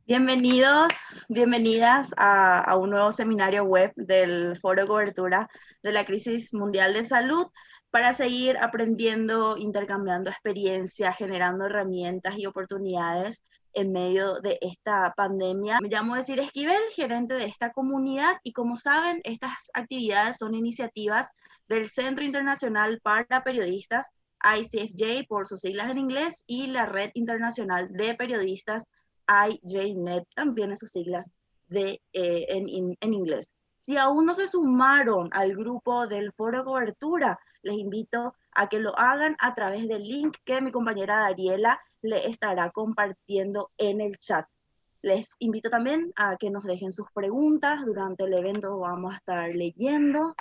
Bienvenidos, bienvenidas a un nuevo seminario web del Foro de Cobertura de la Crisis Mundial de Salud para seguir aprendiendo, intercambiando experiencias, generando herramientas y oportunidades en medio de esta pandemia. Me llamo Desiree Esquivel, gerente de esta comunidad, y como saben, estas actividades son iniciativas del Centro Internacional para Periodistas, ICFJ por sus siglas en inglés, y la Red Internacional de Periodistas, IJNet, también en sus siglas en inglés. Si aún no se sumaron al grupo del Foro de Cobertura, les invito a que lo hagan a través del link que mi compañera Dariela le estará compartiendo en el chat. Les invito también a que nos dejen sus preguntas. Durante el evento vamos a estar leyendo.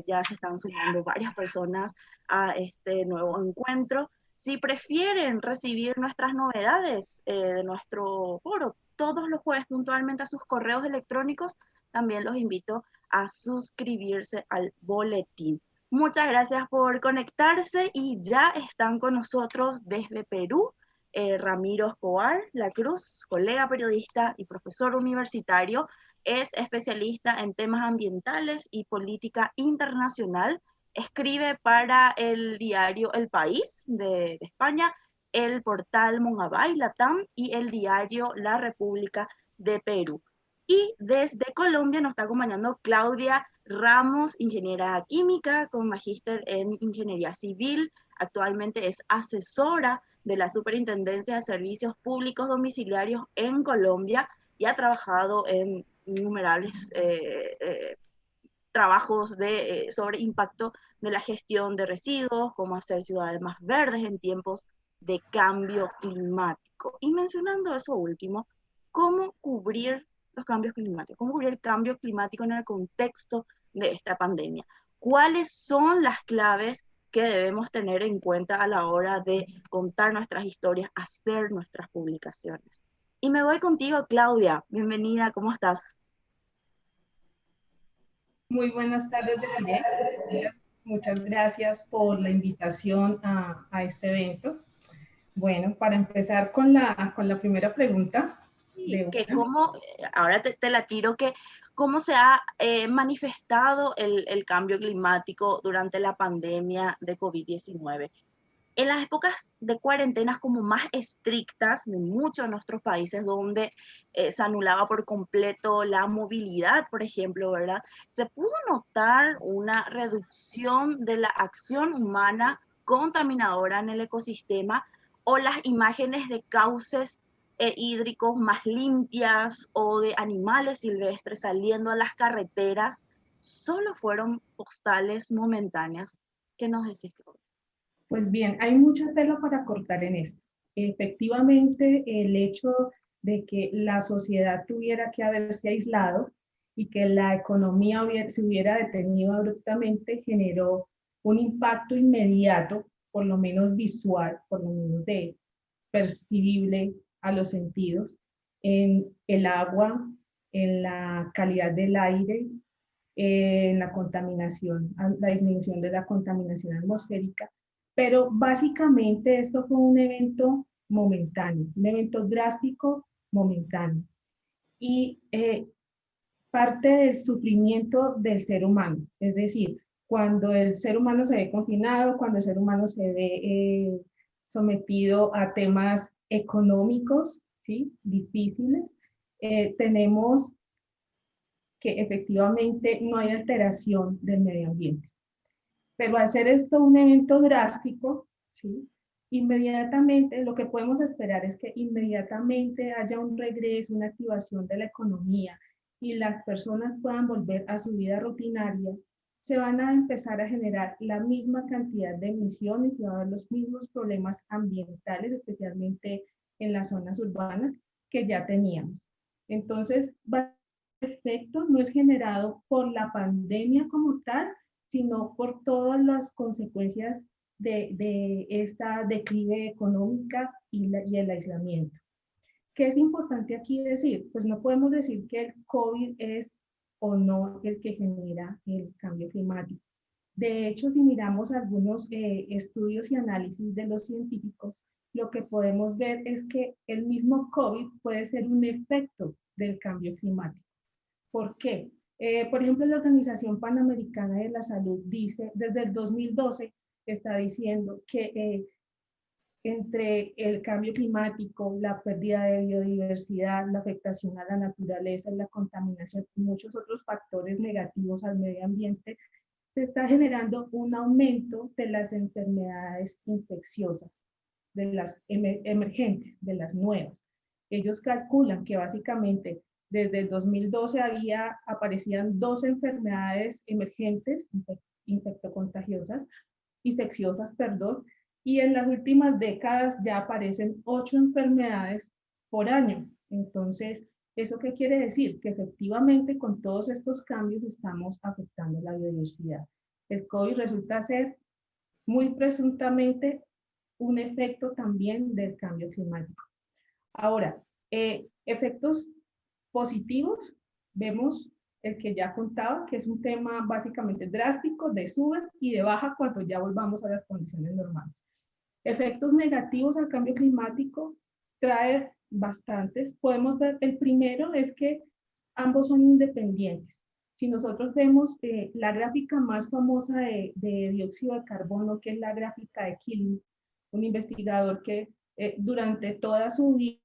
Ya se están sumando varias personas a este nuevo encuentro. Si prefieren recibir nuestras novedades de nuestro foro todos los jueves puntualmente a sus correos electrónicos, también los invito a suscribirse al boletín. Muchas gracias por conectarse y ya están con nosotros desde Perú Ramiro Escobar La Cruz, colega periodista y profesor universitario. Es especialista en temas ambientales y política internacional. Escribe para el diario El País de España, el portal Mongabay Latam y el diario La República de Perú. Y desde Colombia nos está acompañando Claudia Ramos, ingeniera química con magíster en ingeniería civil. Actualmente es asesora de la Superintendencia de Servicios Públicos Domiciliarios en Colombia y ha trabajado en innumerables trabajos sobre impacto de la gestión de residuos, cómo hacer ciudades más verdes en tiempos de cambio climático. Y mencionando eso último, cómo cubrir los cambios climáticos, cómo cubrir el cambio climático en el contexto de esta pandemia. ¿Cuáles son las claves que debemos tener en cuenta a la hora de contar nuestras historias, hacer nuestras publicaciones? Y me voy contigo, Claudia. Bienvenida, ¿cómo estás? Muy buenas tardes, Desiree. Muchas gracias por la invitación a este evento. Bueno, para empezar con la primera pregunta. Que cómo, ahora te la tiro, que cómo se ha manifestado el cambio climático durante la pandemia de COVID-19. En las épocas de cuarentenas como más estrictas de muchos de nuestros países, donde se anulaba por completo la movilidad, por ejemplo, ¿verdad? Se pudo notar una reducción de la acción humana contaminadora en el ecosistema, o las imágenes de cauces hídricos más limpias o de animales silvestres saliendo a las carreteras solo fueron postales momentáneas. ¿Qué nos decís, Claudia? Pues bien, hay mucha tela para cortar en esto. Efectivamente, el hecho de que la sociedad tuviera que haberse aislado y que la economía se hubiera detenido abruptamente generó un impacto inmediato, por lo menos visual, por lo menos de percibible a los sentidos, en el agua, en la calidad del aire, en la contaminación, la disminución de la contaminación atmosférica. Pero básicamente esto fue un evento momentáneo, un evento drástico momentáneo. Y parte del sufrimiento del ser humano, es decir, cuando el ser humano se ve confinado, cuando el ser humano se ve sometido a temas económicos, ¿sí? Difíciles, tenemos que efectivamente no hay alteración del medio ambiente. Pero al ser esto un evento drástico, ¿sí? Inmediatamente lo que podemos esperar es que inmediatamente haya un regreso, una activación de la economía y las personas puedan volver a su vida rutinaria, se van a empezar a generar la misma cantidad de emisiones y va a haber los mismos problemas ambientales, especialmente en las zonas urbanas, que ya teníamos. Entonces, el efecto no es generado por la pandemia como tal, sino por todas las consecuencias de esta declive económica y el aislamiento. ¿Qué es importante aquí decir? Pues no podemos decir que el COVID es o no el que genera el cambio climático. De hecho, si miramos algunos estudios y análisis de los científicos, lo que podemos ver es que el mismo COVID puede ser un efecto del cambio climático. ¿Por qué? Por ejemplo, la Organización Panamericana de la Salud dice, desde el 2012, está diciendo que entre el cambio climático, la pérdida de biodiversidad, la afectación a la naturaleza, la contaminación y muchos otros factores negativos al medio ambiente, se está generando un aumento de las enfermedades infecciosas, de las emergentes, de las nuevas. Ellos calculan que básicamente desde el 2012 aparecían 2 enfermedades emergentes, infectocontagiosas, infecciosas, perdón, y en las últimas décadas ya aparecen 8 enfermedades por año. Entonces, ¿eso qué quiere decir? Que efectivamente con todos estos cambios estamos afectando la biodiversidad. El COVID resulta ser muy presuntamente un efecto también del cambio climático. Ahora, efectos positivos, vemos el que ya contaba, que es un tema básicamente drástico, de sube y de baja cuando ya volvamos a las condiciones normales. Efectos negativos al cambio climático trae bastantes. Podemos ver, el primero es que ambos son independientes. Si nosotros vemos la gráfica más famosa de dióxido de carbono, que es la gráfica de Killing, un investigador que durante toda su vida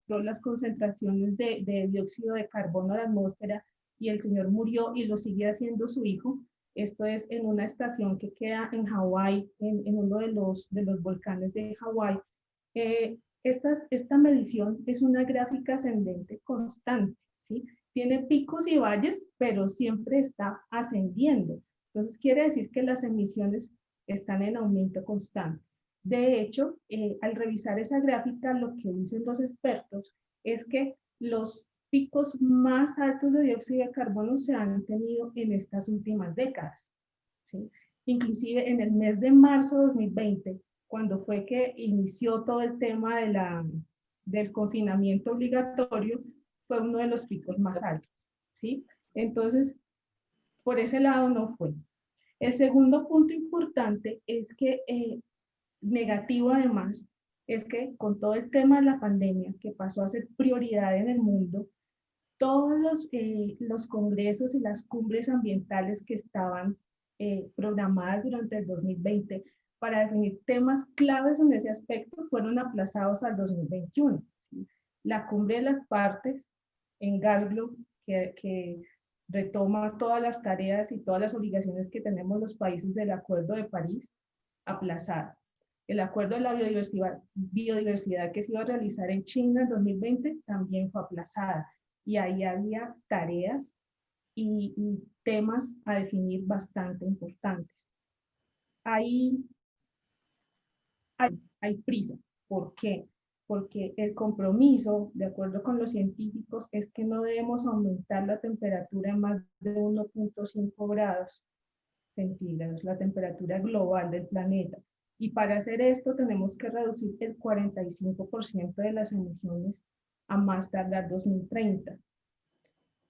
las concentraciones de dióxido de carbono a la atmósfera y el señor murió y lo sigue haciendo su hijo. Esto es en una estación que queda en Hawái, en uno de los volcanes de Hawái. Esta medición es una gráfica ascendente constante, ¿sí? Tiene picos y valles, pero siempre está ascendiendo. Entonces quiere decir que las emisiones están en aumento constante. De hecho, al revisar esa gráfica, lo que dicen los expertos es que los picos más altos de dióxido de carbono se han tenido en estas últimas décadas, ¿sí? Inclusive en el mes de marzo de 2020, cuando fue que inició todo el tema del confinamiento obligatorio, fue uno de los picos más altos, ¿sí? Entonces, por ese lado no fue. El segundo punto importante es que negativo además es que con todo el tema de la pandemia que pasó a ser prioridad en el mundo, todos los congresos y las cumbres ambientales que estaban programadas durante el 2020 para definir temas claves en ese aspecto fueron aplazados al 2021. ¿Sí? La cumbre de las partes en Glasgow, que retoma todas las tareas y todas las obligaciones que tenemos los países del Acuerdo de París, aplazada. El acuerdo de la biodiversidad que se iba a realizar en China en 2020 también fue aplazada. Y ahí había tareas y temas a definir bastante importantes. Hay prisa. ¿Por qué? Porque el compromiso, de acuerdo con los científicos, es que no debemos aumentar la temperatura en más de 1.5 grados centígrados, la temperatura global del planeta. Y para hacer esto tenemos que reducir el 45% de las emisiones a más tardar 2030.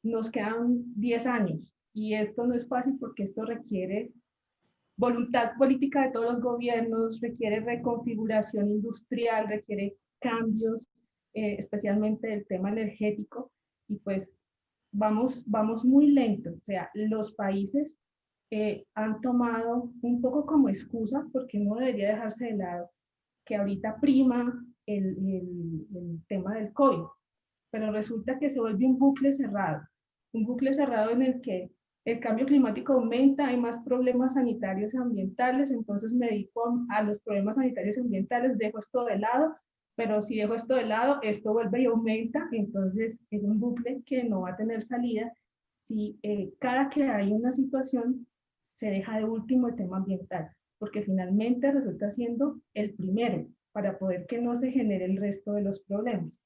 Nos quedan 10 años y esto no es fácil porque esto requiere voluntad política de todos los gobiernos, requiere reconfiguración industrial, requiere cambios, especialmente del tema energético, y pues vamos muy lento. O sea, los países han tomado un poco como excusa, porque no debería dejarse de lado, que ahorita prima el tema del COVID, pero resulta que se vuelve un bucle cerrado en el que el cambio climático aumenta, hay más problemas sanitarios y ambientales, entonces me dedico a los problemas sanitarios y ambientales, dejo esto de lado, pero si dejo esto de lado, esto vuelve y aumenta, entonces es un bucle que no va a tener salida si cada que hay una situación se deja de último el tema ambiental, porque finalmente resulta siendo el primero para poder que no se genere el resto de los problemas.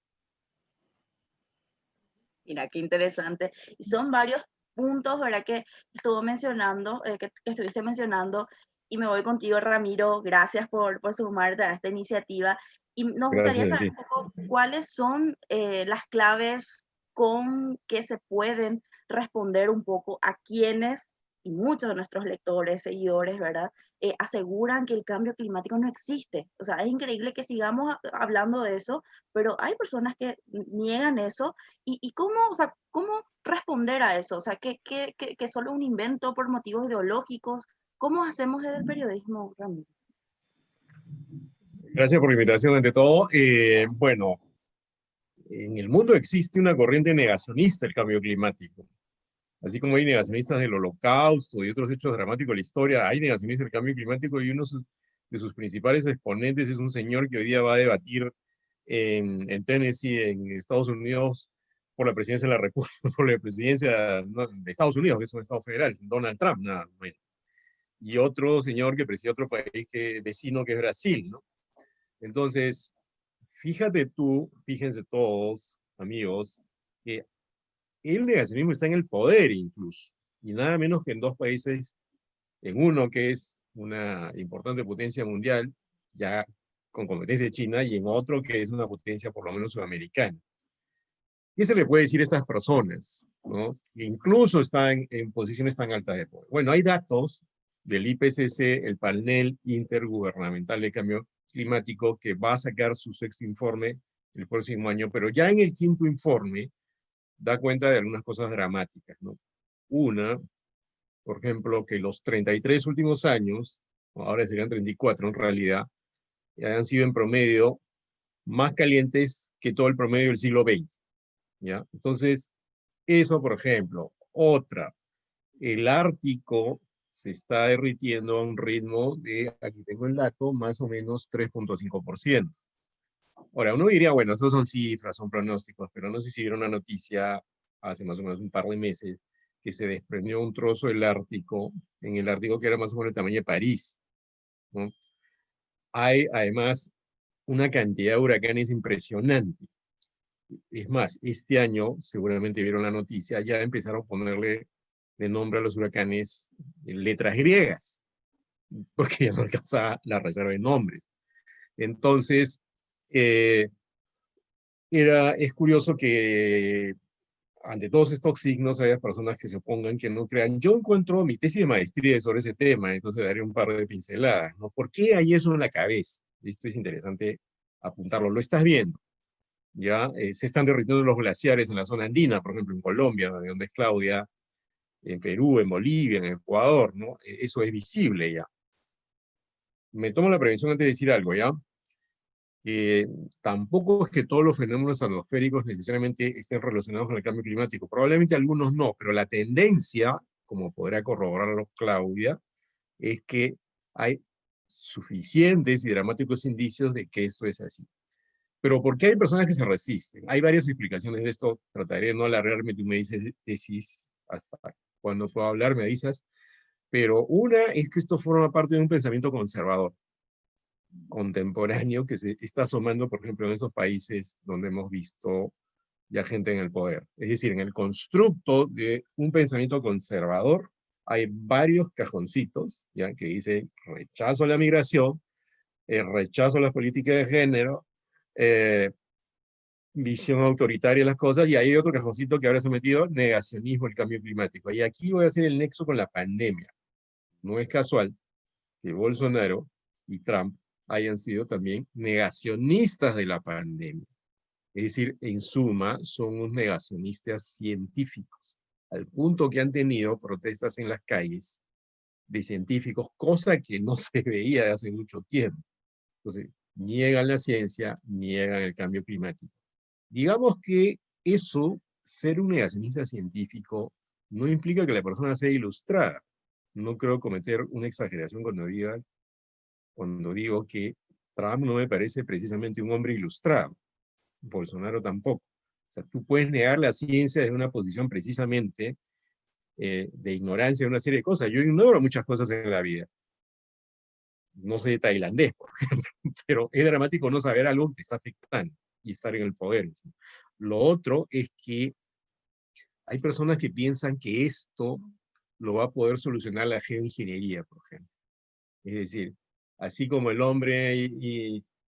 Mira, qué interesante. Y son varios puntos, ¿verdad? Que estuvo mencionando, que estuviste mencionando, y me voy contigo, Ramiro. Gracias por sumarte a esta iniciativa. Y nos gustaría Gracias, saber un poco cuáles son las claves con que se pueden responder un poco a quienes, y muchos de nuestros lectores, seguidores, ¿verdad? aseguran que el cambio climático no existe. O sea, es increíble que sigamos hablando de eso, pero hay personas que niegan eso. ¿Y cómo, o sea, cómo responder a eso? O sea, que solo un invento por motivos ideológicos. ¿Cómo hacemos desde el periodismo, Ramiro? Gracias por la invitación ante todo. Bueno, en el mundo existe una corriente negacionista del cambio climático. Así como hay negacionistas del Holocausto y otros hechos dramáticos de la historia, hay negacionistas del cambio climático y uno de sus principales exponentes es un señor que hoy día va a debatir en Tennessee, en Estados Unidos, por la presidencia de la República, por la presidencia de Estados Unidos, que es un estado federal, Donald Trump, nada menos. Y otro señor que preside otro país vecino, que es Brasil, ¿no? Entonces, fíjate tú, fíjense todos, amigos, que el negacionismo está en el poder incluso, y nada menos que en dos países, en uno que es una importante potencia mundial, ya con competencia de China, y en otro que es una potencia por lo menos sudamericana. ¿Qué se le puede decir a estas personas, ¿no? Que incluso están en posiciones tan altas de poder? Bueno, hay datos del IPCC, el panel intergubernamental de cambio climático, que va a sacar su sexto informe el próximo año, pero ya en el quinto informe da cuenta de algunas cosas dramáticas, ¿no? Una, por ejemplo, que los 33 últimos años, ahora serían 34 en realidad, han sido en promedio más calientes que todo el promedio del siglo XX, ¿ya? Entonces, eso, por ejemplo. Otra, el Ártico se está derritiendo a un ritmo de, aquí tengo el dato, más o menos 3.5%. Ahora, uno diría, bueno, esos son cifras, son pronósticos, pero no sé si vieron una noticia hace más o menos un par de meses que se desprendió un trozo del Ártico, en el Ártico que era más o menos el tamaño de París, ¿no? Hay además una cantidad de huracanes impresionante. Es más, este año, seguramente vieron la noticia, ya empezaron a ponerle de nombre a los huracanes letras griegas, porque ya no alcanza la reserva de nombres. Entonces, es curioso que ante todos estos signos haya personas que se opongan, que no crean. Yo encuentro mi tesis de maestría sobre ese tema, entonces daré un par de pinceladas, ¿no? ¿Por qué hay eso en la cabeza? Esto es interesante apuntarlo. Lo estás viendo, ¿ya? Se están derritiendo los glaciares en la zona andina, por ejemplo, en Colombia, de donde es Claudia, en Perú, en Bolivia, en Ecuador, ¿no? Eso es visible ya. Me tomo la prevención antes de decir algo, ¿ya? Tampoco es que todos los fenómenos atmosféricos necesariamente estén relacionados con el cambio climático. Probablemente algunos no, pero la tendencia, como podrá corroborarlo Claudia, es que hay suficientes y dramáticos indicios de que esto es así. Pero ¿por qué hay personas que se resisten? Hay varias explicaciones de esto. Trataré de no alargarme, tú me dices tesis hasta cuando pueda hablar, me avisas. Pero una es que esto forma parte de un pensamiento conservador contemporáneo que se está asomando, por ejemplo, en esos países donde hemos visto ya gente en el poder. Es decir, en el constructo de un pensamiento conservador hay varios cajoncitos, ya que dicen rechazo a la migración, rechazo a las políticas de género, visión autoritaria de las cosas, y hay otro cajoncito que ahora se ha metido, negacionismo del cambio climático. Y aquí voy a hacer el nexo con la pandemia. No es casual que Bolsonaro y Trump hayan sido también negacionistas de la pandemia. Es decir, en suma, son unos negacionistas científicos, al punto que han tenido protestas en las calles de científicos, cosa que no se veía de hace mucho tiempo. Entonces, niegan la ciencia, niegan el cambio climático. Digamos que eso, ser un negacionista científico, no implica que la persona sea ilustrada. No creo cometer una exageración cuando digo que Trump no me parece precisamente un hombre ilustrado. Bolsonaro tampoco. O sea, tú puedes negar la ciencia de una posición precisamente de ignorancia de una serie de cosas. Yo ignoro muchas cosas en la vida. No sé tailandés, por ejemplo, pero es dramático no saber algo que te está afectando y estar en el poder. ¿Sí? Lo otro es que hay personas que piensan que esto lo va a poder solucionar la geoingeniería, por ejemplo. Es decir, así como el hombre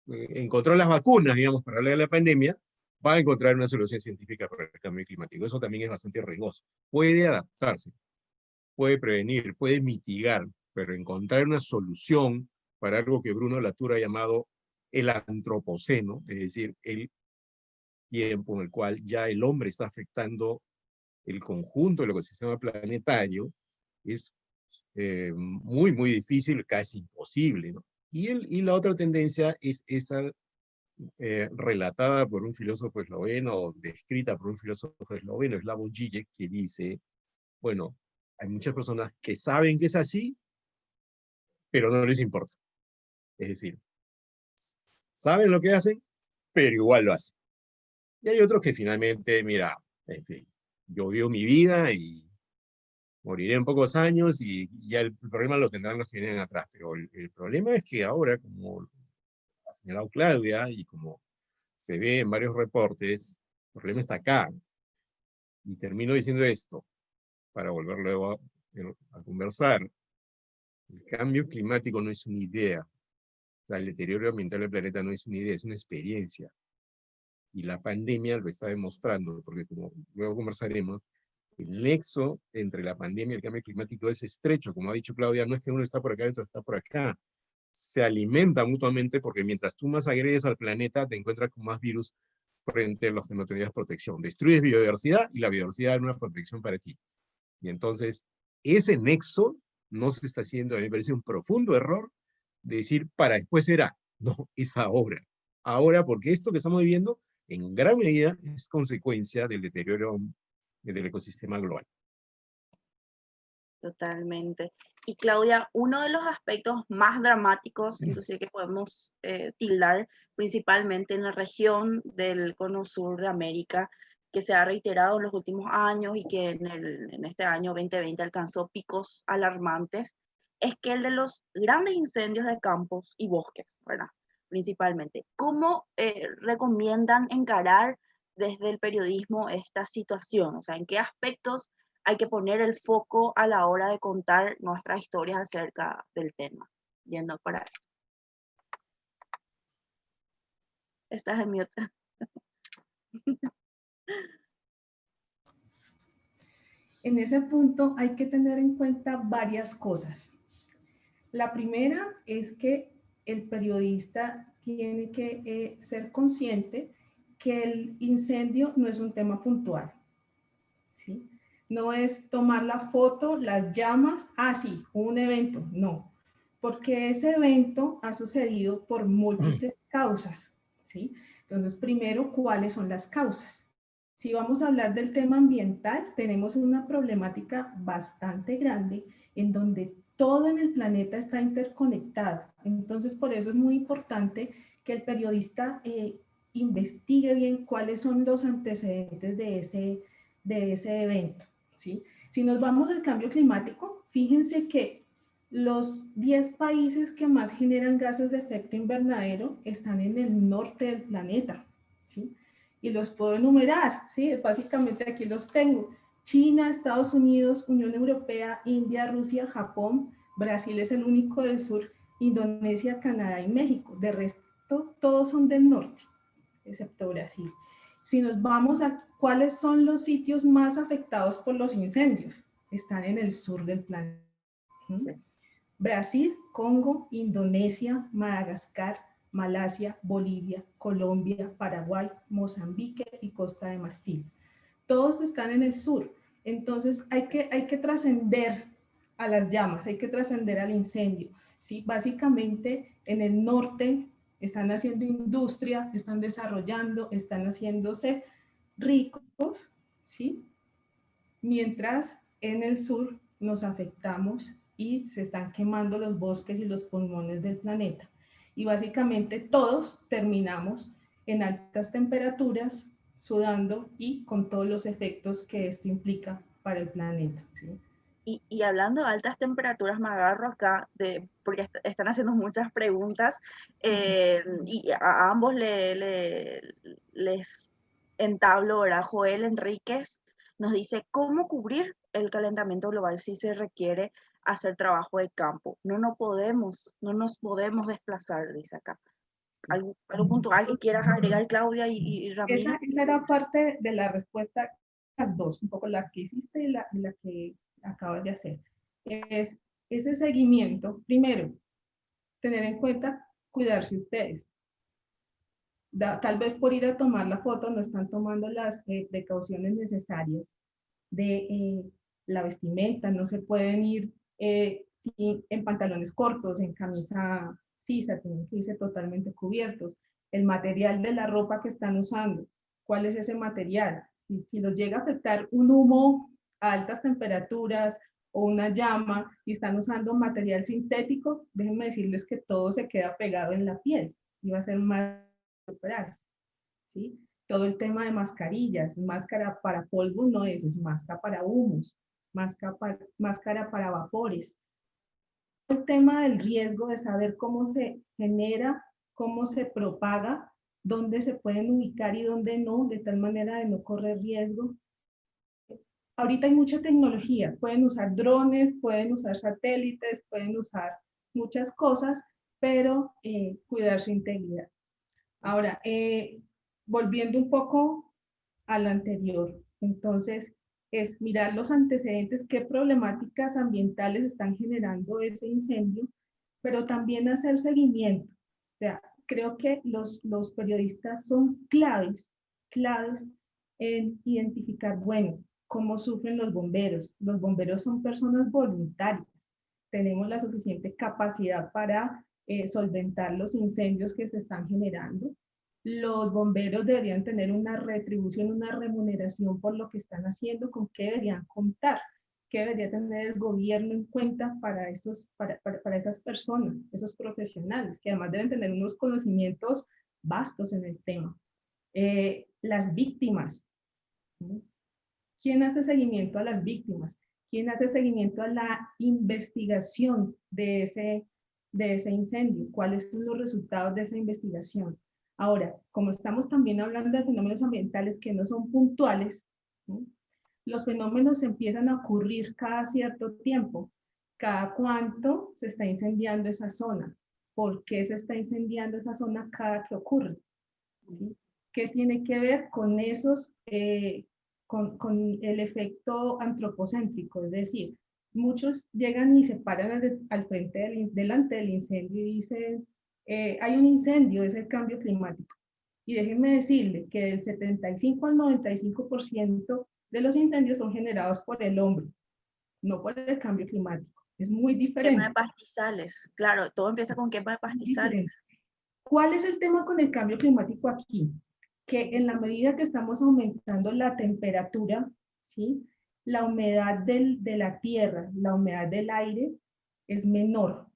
encontró las vacunas, digamos, para hablar de la pandemia, va a encontrar una solución científica para el cambio climático. Eso también es bastante riesgoso. Puede adaptarse, puede prevenir, puede mitigar, pero encontrar una solución para algo que Bruno Latour ha llamado el antropoceno, es decir, el tiempo en el cual ya el hombre está afectando el conjunto del ecosistema planetario, es muy, muy difícil, casi imposible, ¿no? Y la otra tendencia es esa relatada por un filósofo esloveno, o descrita por un filósofo esloveno, Slavoj Žižek, que dice, bueno, hay muchas personas que saben que es así, pero no les importa. Es decir, saben lo que hacen, pero igual lo hacen. Y hay otros que finalmente, mira, en fin, yo vivo mi vida y moriré en pocos años y ya el problema lo tendrán los que vienen atrás. Pero el problema es que ahora, como ha señalado Claudia y como se ve en varios reportes, el problema está acá. Y termino diciendo esto, para volver luego a conversar. El cambio climático no es una idea. O sea, el deterioro ambiental del planeta no es una idea, es una experiencia. Y la pandemia lo está demostrando, porque como luego conversaremos, el nexo entre la pandemia y el cambio climático es estrecho. Como ha dicho Claudia, no es que uno está por acá y otro está por acá. Se alimenta mutuamente porque mientras tú más agredes al planeta, te encuentras con más virus frente a los que no tenías protección. Destruyes biodiversidad y la biodiversidad es una protección para ti. Y entonces, ese nexo no se está haciendo, a mí me parece un profundo error de decir para después será. No, es ahora. Ahora, porque esto que estamos viviendo, en gran medida, es consecuencia del deterioro del ecosistema global. Totalmente. Y Claudia, uno de los aspectos más dramáticos, inclusive que podemos tildar principalmente en la región del cono sur de América, que se ha reiterado en los últimos años y que en este año 2020 alcanzó picos alarmantes, es que el de los grandes incendios de campos y bosques, ¿verdad? Principalmente. ¿Cómo recomiendan encarar desde el periodismo esta situación? O sea, ¿en qué aspectos hay que poner el foco a la hora de contar nuestras historias acerca del tema? Yendo para esto. Estás en mute. En ese punto hay que tener en cuenta varias cosas. La primera es que el periodista tiene que ser consciente que el incendio no es un tema puntual, ¿sí? No es tomar la foto, las llamas, sí, un evento, no. Porque ese evento ha sucedido por múltiples causas, ¿sí? Entonces, primero, ¿cuáles son las causas? Si vamos a hablar del tema ambiental, tenemos una problemática bastante grande en donde todo en el planeta está interconectado. Entonces, por eso es muy importante que el periodista investigue bien cuáles son los antecedentes de ese evento, ¿sí? Si nos vamos al cambio climático, fíjense que los 10 países que más generan gases de efecto invernadero están en el norte del planeta, ¿sí? Y los puedo enumerar, ¿sí? Básicamente aquí los tengo. China, Estados Unidos, Unión Europea, India, Rusia, Japón, Brasil es el único del sur, Indonesia, Canadá y México. De resto, todos son del norte, excepto Brasil. Si nos vamos a cuáles son los sitios más afectados por los incendios, están en el sur del planeta. Brasil, Congo, Indonesia, Madagascar, Malasia, Bolivia, Colombia, Paraguay, Mozambique y Costa de Marfil. Todos están en el sur. Entonces hay que trascender a las llamas, hay que trascender al incendio. ¿Sí? Básicamente en el norte están haciendo industria, están desarrollando, están haciéndose ricos, ¿sí? Mientras en el sur nos afectamos y se están quemando los bosques y los pulmones del planeta. Y básicamente todos terminamos en altas temperaturas, sudando y con todos los efectos que esto implica para el planeta, ¿sí? Y hablando de altas temperaturas, me agarro acá, porque están haciendo muchas preguntas, y a ambos les entablo, ¿verdad? Joel Enríquez nos dice, ¿cómo cubrir el calentamiento global si se requiere hacer trabajo de campo? No nos podemos desplazar, dice acá. ¿Algo puntual que quieras agregar, Claudia y Ramiro? Esa era parte de la respuesta, las dos, un poco la que hiciste y la que acabas de hacer. Es ese seguimiento, primero, tener en cuenta cuidarse ustedes. Tal vez por ir a tomar la foto no están tomando las precauciones necesarias de la vestimenta, no se pueden ir en pantalones cortos, en camisa sisa, tienen que irse totalmente cubiertos. El material de la ropa que están usando, ¿cuál es ese material? Si los llega a afectar un humo a altas temperaturas o una llama y están usando material sintético, déjenme decirles que todo se queda pegado en la piel y va a ser más recuperarse, ¿sí? Todo el tema de mascarillas, máscara para polvo no es máscara para humos, máscara para vapores. El tema del riesgo de saber cómo se genera, cómo se propaga, dónde se pueden ubicar y dónde no, de tal manera de no correr riesgo. Ahorita hay mucha tecnología, pueden usar drones, pueden usar satélites, pueden usar muchas cosas, pero cuidar su integridad. Ahora, volviendo un poco al anterior, entonces es mirar los antecedentes, qué problemáticas ambientales están generando ese incendio, pero también hacer seguimiento. O sea, creo que los periodistas son claves en identificar, bueno, cómo sufren los bomberos. Los bomberos son personas voluntarias. Tenemos la suficiente capacidad para solventar los incendios que se están generando. Los bomberos deberían tener una retribución, una remuneración por lo que están haciendo, con qué deberían contar, qué debería tener el gobierno en cuenta para esas personas, esos profesionales, que además deben tener unos conocimientos vastos en el tema. Las víctimas. ¿Quién hace seguimiento a las víctimas? ¿Quién hace seguimiento a la investigación de ese incendio? ¿Cuáles son los resultados de esa investigación? Ahora, como estamos también hablando de fenómenos ambientales que no son puntuales, ¿no? Los fenómenos empiezan a ocurrir cada cierto tiempo. ¿Cada cuánto se está incendiando esa zona? ¿Por qué se está incendiando esa zona cada que ocurre? ¿Sí? ¿Qué tiene que ver con esos, con el efecto antropocéntrico? Es decir, muchos llegan y se paran al frente delante del incendio y dicen, hay un incendio, es el cambio climático. Y déjenme decirle que del 75 al 95% de los incendios son generados por el hombre, no por el cambio climático. Es muy diferente. Quema de pastizales, claro, todo empieza con quema de pastizales. ¿Cuál es el tema con el cambio climático aquí? Que en la medida que estamos aumentando la temperatura, ¿sí? La humedad de la tierra, la humedad del aire es menor.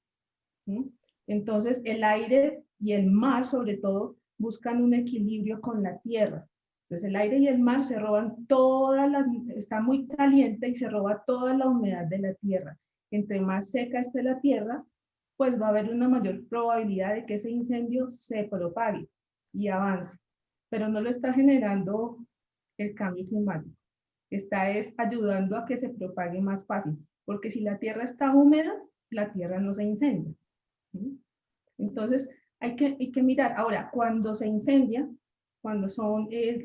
¿Sí? Entonces el aire y el mar sobre todo buscan un equilibrio con la tierra. Entonces el aire y el mar se roban está muy caliente y se roba toda la humedad de la tierra. Entre más seca esté la tierra, pues va a haber una mayor probabilidad de que ese incendio se propague y avance. Pero no lo está generando el cambio climático. Está ayudando a que se propague más fácil. Porque si la tierra está húmeda, la tierra no se incendia. ¿Sí? Entonces, hay que mirar. Ahora, cuando se incendia, cuando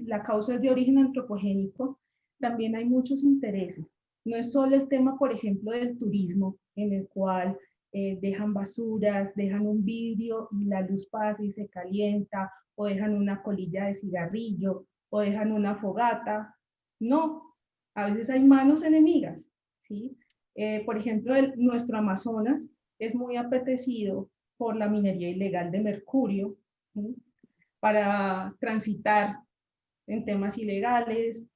la causa es de origen antropogénico, también hay muchos intereses. No es solo el tema, por ejemplo, del turismo, en el cual dejan basuras, dejan un vidrio y la luz pasa y se calienta, o dejan una colilla de cigarrillo, o dejan una fogata. No, a veces hay manos enemigas, ¿sí? Por ejemplo, nuestro Amazonas es muy apetecido por la minería ilegal de mercurio, ¿sí? Para transitar en temas ilegales.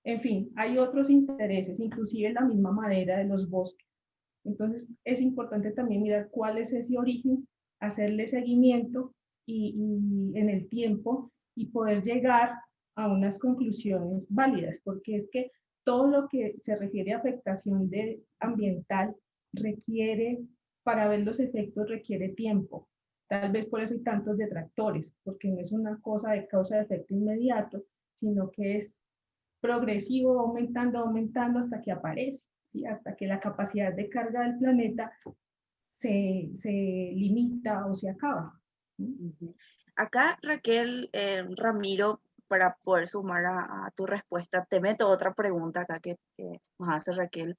En fin, hay otros intereses, inclusive la misma madera de los bosques. Entonces, es importante también mirar cuál es ese origen, hacerle seguimiento y en el tiempo y poder llegar a unas conclusiones válidas, porque es que todo lo que se refiere a afectación ambiental requiere, para ver los efectos, requiere tiempo. Tal vez por eso hay tantos detractores, porque no es una cosa de causa de efecto inmediato, sino que es progresivo, aumentando hasta que aparece, ¿sí? Hasta que la capacidad de carga del planeta se limita o se acaba. Acá Raquel, Ramiro, para poder sumar a tu respuesta, te meto otra pregunta acá que nos hace Raquel.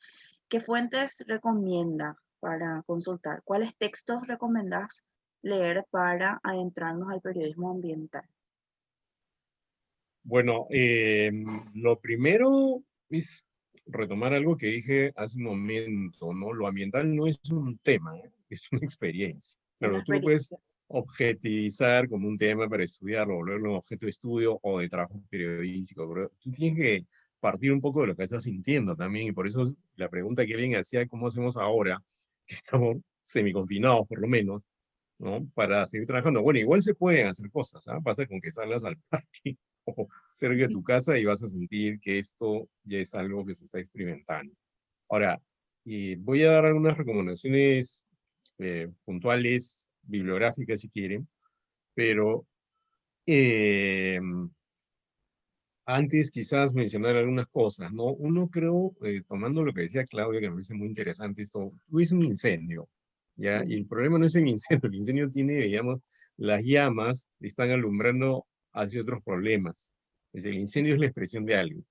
¿Qué fuentes recomienda para consultar. ¿Cuáles textos recomendás leer para adentrarnos al periodismo ambiental? Bueno, lo primero es retomar algo que dije hace un momento, ¿no? Lo ambiental no es un tema, ¿eh? Es una experiencia. Una Claro, tú lo puedes experiencia. objetivizar como un tema para estudiarlo, volverlo un objeto de estudio o de trabajo periodístico, pero tú tienes que partir un poco de lo que estás sintiendo también, y por eso la pregunta que alguien hacía, ¿cómo hacemos ahora? Que estamos semiconfinados por lo menos, ¿no? Para seguir trabajando. Bueno, igual se pueden hacer cosas, ¿ah? Basta con que salgas al parque o cerca de tu casa y vas a sentir que esto ya es algo que se está experimentando. Ahora, voy a dar algunas recomendaciones puntuales, bibliográficas si quieren, pero eh, antes quizás mencionar algunas cosas, ¿no? Uno creo, tomando lo que decía Claudia, que me parece muy interesante esto, tuviese un incendio, ¿ya? Y el problema no es el incendio, el incendio tiene, digamos, las llamas están alumbrando hacia otros problemas. Es el incendio es la expresión de algo.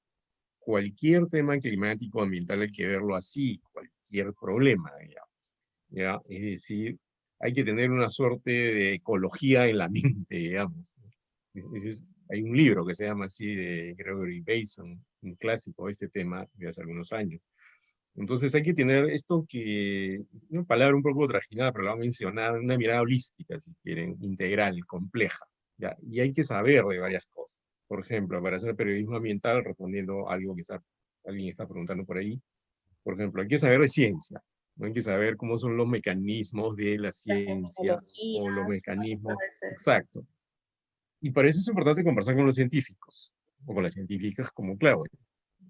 Cualquier tema climático, ambiental, hay que verlo así, cualquier problema, digamos, ¿ya? Es decir, hay que tener una suerte de ecología en la mente, digamos. Hay un libro que se llama así de Gregory Bateson, un clásico de este tema de hace algunos años. Entonces hay que tener esto que, una palabra un poco trajinada, pero la voy a mencionar, una mirada holística, si quieren, integral, compleja, ¿ya? Y hay que saber de varias cosas. Por ejemplo, para hacer periodismo ambiental, respondiendo a algo que alguien está preguntando por ahí, por ejemplo, hay que saber de ciencia, ¿no? Hay que saber cómo son los mecanismos de la Las ciencia o los tecnologías, mecanismos, adaptarse. exacto. Y para eso es importante conversar con los científicos, o con las científicas como Claudia,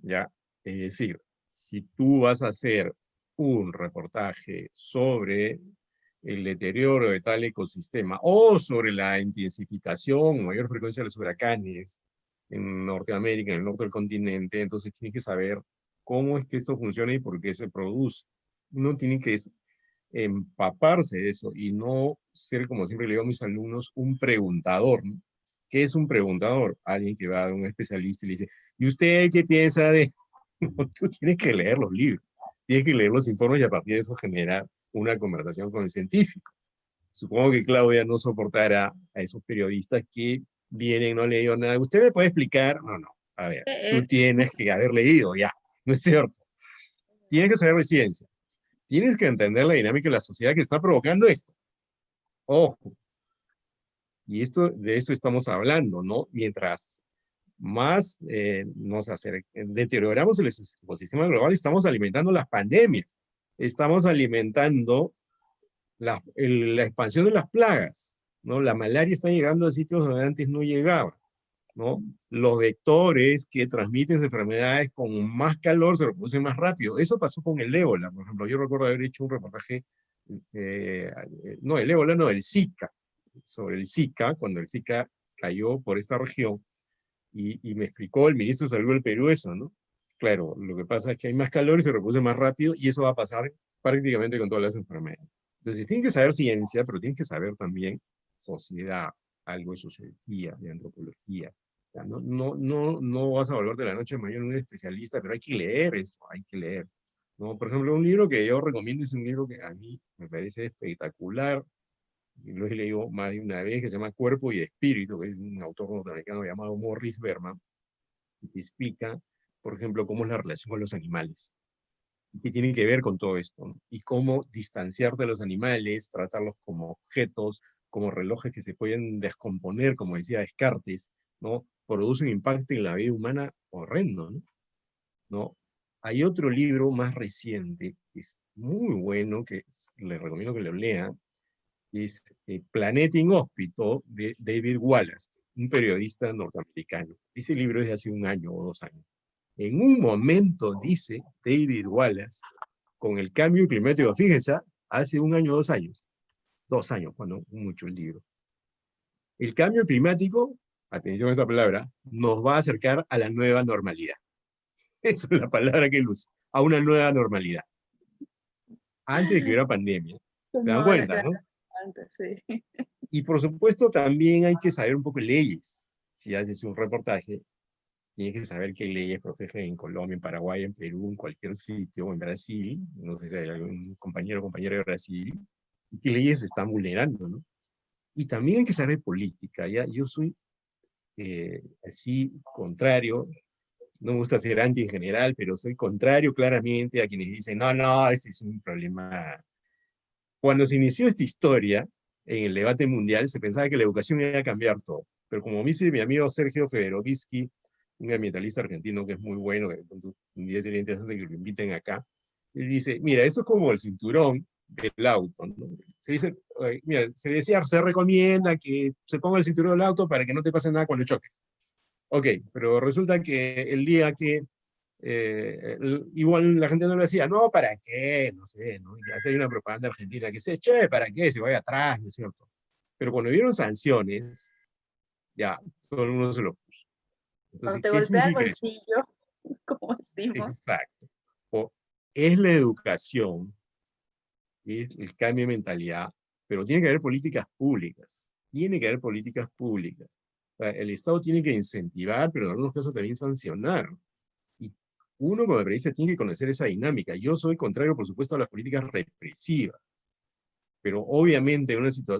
¿ya? Es decir, si tú vas a hacer un reportaje sobre el deterioro de tal ecosistema o sobre la intensificación o mayor frecuencia de los huracanes en Norteamérica, en el norte del continente, entonces tienes que saber cómo es que esto funciona y por qué se produce. Uno tiene que empaparse de eso y no ser, como siempre le digo a mis alumnos, un preguntador, ¿no? ¿Qué es un preguntador? Alguien que va a un especialista y le dice, ¿y usted qué piensa de...? No, tú tienes que leer los libros, tienes que leer los informes y a partir de eso generar una conversación con el científico. Supongo que Claudia no soportará a esos periodistas que vienen, no le digo nada. ¿Usted me puede explicar? No, no. A ver, tú Eh, tienes que haber leído ya, ¿no es cierto? Tienes que saber de ciencia. Tienes que entender la dinámica de la sociedad que está provocando esto. Ojo. Y de esto estamos hablando, ¿no? Mientras más deterioramos el ecosistema global, estamos alimentando las pandemias, estamos alimentando la expansión de las plagas, ¿no? La malaria está llegando a sitios donde antes no llegaba, ¿no? Los vectores que transmiten enfermedades con más calor se reproducen más rápido. Eso pasó con el ébola, por ejemplo. Yo recuerdo haber hecho un reportaje, no, el ébola, no, el Zika, sobre el Zika, cuando el Zika cayó por esta región, y me explicó el ministro de Salud del Perú eso, ¿no? Claro, lo que pasa es que hay más calor y se reproduce más rápido, y eso va a pasar prácticamente con todas las enfermedades. Entonces, tienes que saber ciencia, pero tienes que saber también sociedad, algo de sociología, de antropología. O sea, no vas a volver de la noche a mañana un especialista, pero hay que leer eso, hay que leer, ¿no? Por ejemplo, un libro que yo recomiendo es un libro que a mí me parece espectacular, y lo he leído más de una vez, que se llama Cuerpo y Espíritu, que es un autor norteamericano llamado Morris Berman, y te explica, por ejemplo, cómo es la relación con los animales, y qué tiene que ver con todo esto, ¿no? Y cómo distanciarte de los animales, tratarlos como objetos, como relojes que se pueden descomponer, como decía Descartes, ¿no? Produce un impacto en la vida humana horrendo, ¿no? ¿No? Hay otro libro más reciente, que es muy bueno, que les recomiendo que lo lean, es Planet Inhóspito de David Wallace, un periodista norteamericano. Ese libro es de hace un año o 2 años. En un momento, dice David Wallace, con el cambio climático, fíjense, hace un año o 2 años, 2 años, cuando mucho el libro. El cambio climático, atención a esa palabra, nos va a acercar a la nueva normalidad. Esa es la palabra que él usa, a una nueva normalidad. Antes de que hubiera pandemia. ¿Se dan como era, cuenta, claro, no? antes, sí. Y por supuesto también hay que saber un poco de leyes. Si haces un reportaje, tienes que saber qué leyes protegen en Colombia, en Paraguay, en Perú, en cualquier sitio, en Brasil, no sé si hay algún compañero o compañera de Brasil, y qué leyes se están vulnerando, ¿no? Y también hay que saber política, ¿ya? Yo soy así contrario, no me gusta ser anti en general, pero soy contrario claramente a quienes dicen, no, no, este es un problema. Cuando se inició esta historia, en el debate mundial, se pensaba que la educación iba a cambiar todo. Pero como me dice mi amigo Sergio Federovisky, un ambientalista argentino que es muy bueno, que un día sería interesante que lo inviten acá, él dice, mira, eso es como el cinturón del auto, ¿no? Se dice, mira, se decía, se recomienda que se ponga el cinturón del auto para que no te pase nada cuando choques. Ok, pero resulta que el día que igual la gente no lo decía, no, ¿para qué? No sé, ¿no? Ya hay una propaganda argentina que dice, che, ¿para qué? Si vaya atrás, ¿no es cierto? Pero cuando vieron sanciones, ya, todo el mundo se lo puso. Cuando Entonces, te ¿qué golpea el significa eso? bolsillo, como decimos. Exacto. O es la educación, es el cambio de mentalidad, pero tiene que haber políticas públicas. Tiene que haber políticas públicas. O sea, el Estado tiene que incentivar, pero en algunos casos también sancionar. Y uno como periodista tiene que conocer esa dinámica. Yo soy contrario, por supuesto, a las políticas represivas, pero obviamente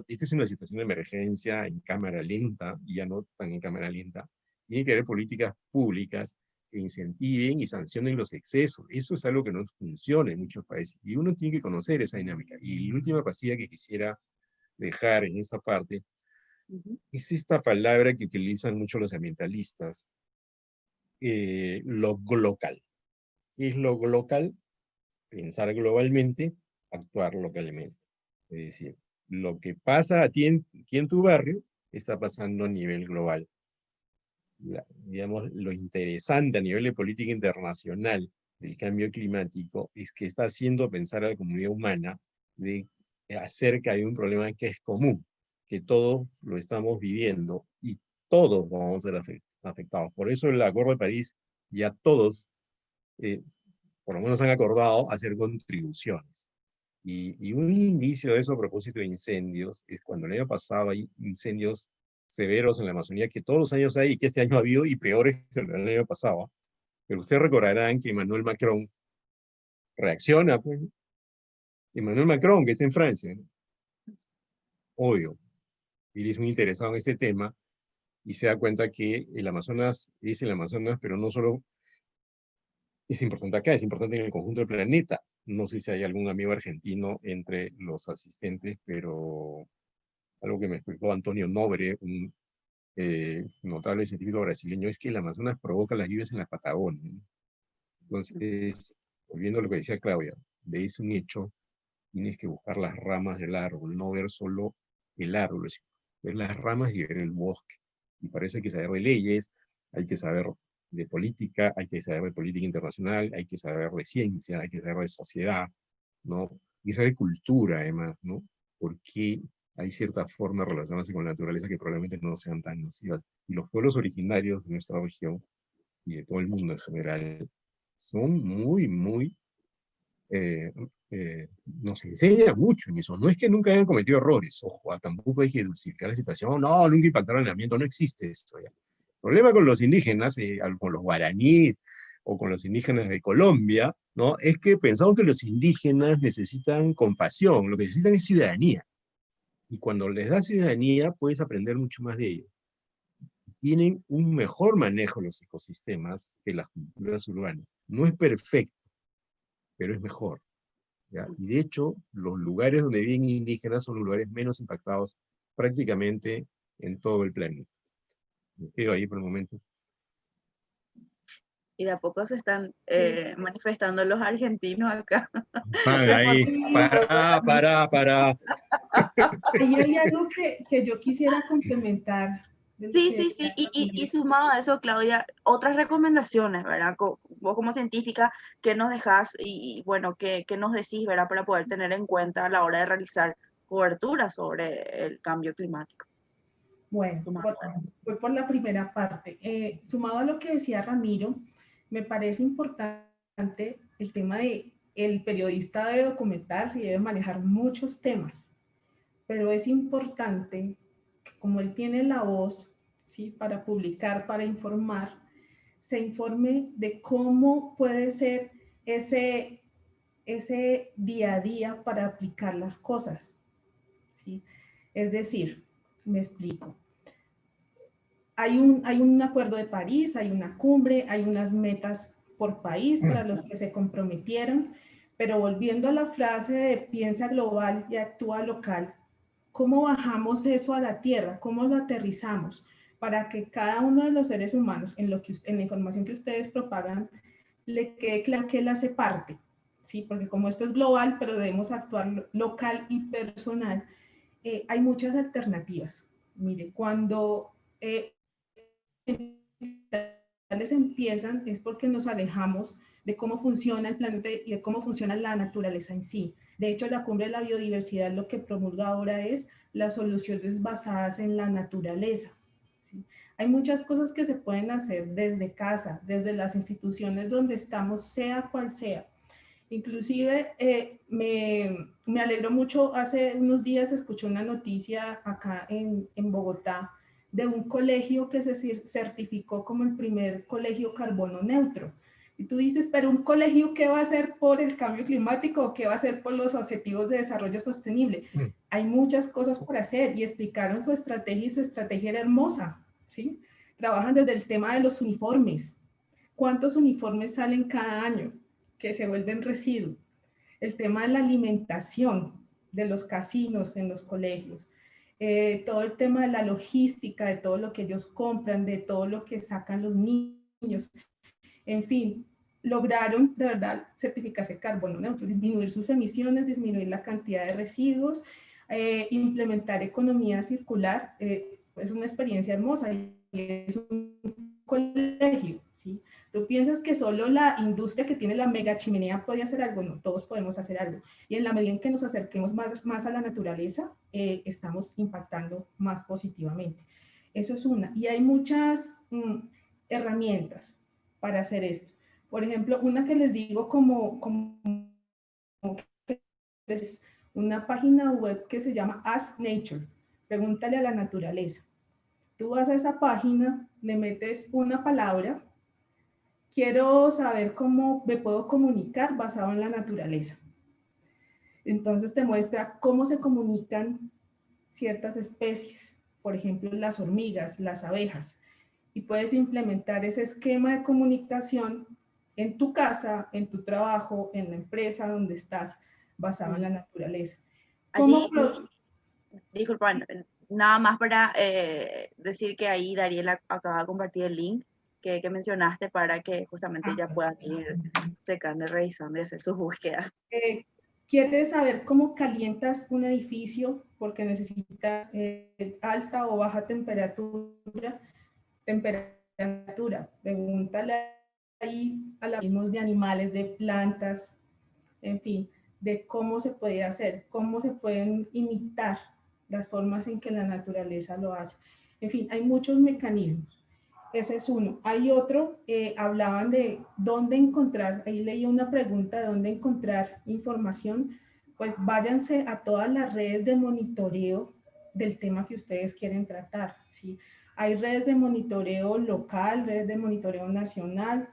esta es una situación de emergencia en cámara lenta, y ya no tan en cámara lenta. Tiene que haber políticas públicas que incentiven y sancionen los excesos. Eso es algo que no funciona en muchos países, y uno tiene que conocer esa dinámica. Y la última pasilla que quisiera dejar en esta parte es esta palabra que utilizan mucho los ambientalistas, lo local. ¿Qué es lo local? Pensar globalmente, actuar localmente. Es decir, lo que pasa aquí en tu barrio está pasando a nivel global. Digamos, lo interesante a nivel de política internacional del cambio climático es que está haciendo pensar a la comunidad humana acerca de un problema que es común, que todos lo estamos viviendo y todos vamos a ser afectados. Por eso el Acuerdo de París ya todos eh, por lo menos han acordado hacer contribuciones. Y un indicio de eso a propósito de incendios es cuando el año pasado hay incendios severos en la Amazonía, que todos los años hay y que este año ha habido, y peores que el año pasado. Pero ustedes recordarán que Emmanuel Macron reacciona, pues. Emmanuel Macron, que está en Francia, ¿no? Obvio, él es muy interesado en este tema y se da cuenta que el Amazonas es el Amazonas, pero no solo es importante acá, es importante en el conjunto del planeta. No sé si hay algún amigo argentino entre los asistentes, pero algo que me explicó Antonio Nobre, un notable científico brasileño, es que el Amazonas provoca las lluvias en la Patagonia. Entonces, volviendo a lo que decía Claudia, veis un hecho, tienes que buscar las ramas del árbol, no ver solo el árbol, sino ver las ramas y ver el bosque. Y para eso hay que saber de leyes, hay que saber de política, hay que saber de política internacional, hay que saber de ciencia, hay que saber de sociedad, ¿no? Hay que saber de cultura, además, ¿no? Porque hay ciertas formas de relacionarse con la naturaleza que probablemente no sean tan nocivas. Y los pueblos originarios de nuestra región y de todo el mundo en general son muy, muy eh, nos enseña mucho en eso. No es que nunca hayan cometido errores, ojo, tampoco hay que dulcificar la situación, no, nunca impactaron el ambiente, no existe esto. ¿Ya? El problema con los indígenas, con los guaraníes o con los indígenas de Colombia, ¿no? Es que pensamos que los indígenas necesitan compasión, lo que necesitan es ciudadanía. Y cuando les das ciudadanía, puedes aprender mucho más de ellos. Tienen un mejor manejo de los ecosistemas que las culturas urbanas. No es perfecto, pero es mejor. ¿Ya? Y de hecho, los lugares donde viven indígenas son los lugares menos impactados prácticamente en todo el planeta. Me quedo ahí por el momento. Y de a poco se están manifestando los argentinos acá. Van ahí, para. Ahí hay algo que yo quisiera complementar de lo Sí, que sí, sí. decía Y Ramiro. sumado a eso, Claudia, otras recomendaciones, ¿verdad? Vos como científica, ¿qué nos dejás y bueno, qué nos decís, ¿verdad? Para poder tener en cuenta a la hora de realizar cobertura sobre el cambio climático. Bueno, Sumado a eso. voy por la primera parte. Sumado a lo que decía Ramiro, me parece importante el tema de el periodista debe documentarse y debe manejar muchos temas, pero es importante que como él tiene la voz, ¿sí? Para publicar, para informar, se informe de cómo puede ser ese día a día para aplicar las cosas, ¿sí? Es decir, me explico. Hay un acuerdo de París, hay una cumbre, hay unas metas por país para los que se comprometieron, pero volviendo a la frase de piensa global y actúa local, ¿cómo bajamos eso a la tierra? ¿Cómo lo aterrizamos? Para que cada uno de los seres humanos, en la información que ustedes propagan, le quede claro que él hace parte, ¿sí? Porque como esto es global, pero debemos actuar local y personal, hay muchas alternativas. Mire, cuando empiezan es porque nos alejamos de cómo funciona el planeta y de cómo funciona la naturaleza en sí. De hecho, la Cumbre de la Biodiversidad lo que promulga ahora es las soluciones basadas en la naturaleza. ¿Sí? Hay muchas cosas que se pueden hacer desde casa, desde las instituciones donde estamos, sea cual sea. Inclusive me alegró mucho, hace unos días escuché una noticia acá en Bogotá de un colegio que se certificó como el primer colegio carbono neutro. Y tú dices, pero un colegio, ¿qué va a hacer por el cambio climático o qué va a hacer por los objetivos de desarrollo sostenible? Hay muchas cosas por hacer y explicaron su estrategia y su estrategia era hermosa, ¿sí? Trabajan desde el tema de los uniformes. ¿Cuántos uniformes salen cada año que se vuelven residuo? El tema de la alimentación de los casinos en los colegios. Todo el tema de la logística, de todo lo que ellos compran, de todo lo que sacan los niños. En fin, lograron de verdad certificarse carbono neutro, disminuir sus emisiones, disminuir la cantidad de residuos, implementar economía circular. Es una experiencia hermosa y es un colegio, ¿sí? Tú piensas que solo la industria que tiene la mega chimenea puede hacer algo, no, todos podemos hacer algo. Y en la medida en que nos acerquemos más a la naturaleza, estamos impactando más positivamente. Eso es una. Y hay muchas herramientas para hacer esto. Por ejemplo, una que les digo como es una página web que se llama Ask Nature, pregúntale a la naturaleza. Tú vas a esa página, le metes una palabra, quiero saber cómo me puedo comunicar basado en la naturaleza. Entonces te muestra cómo se comunican ciertas especies, por ejemplo, las hormigas, las abejas, y puedes implementar ese esquema de comunicación en tu casa, en tu trabajo, en la empresa donde estás, basado en la naturaleza. Allí, disculpa, nada más para decir que ahí Dariela acaba de compartir el link que mencionaste para que justamente ya puedan ir checando, revisando y hacer sus búsquedas. ¿Quieres saber cómo calientas un edificio porque necesitas alta o baja temperatura? Pregúntale ahí a los mismos de animales, de plantas, en fin, de cómo se puede hacer, cómo se pueden imitar las formas en que la naturaleza lo hace. En fin, hay muchos mecanismos. Ese es uno. Hay otro, hablaban de dónde encontrar, ahí leí una pregunta de dónde encontrar información, pues váyanse a todas las redes de monitoreo del tema que ustedes quieren tratar, ¿sí? Hay redes de monitoreo local, redes de monitoreo nacional,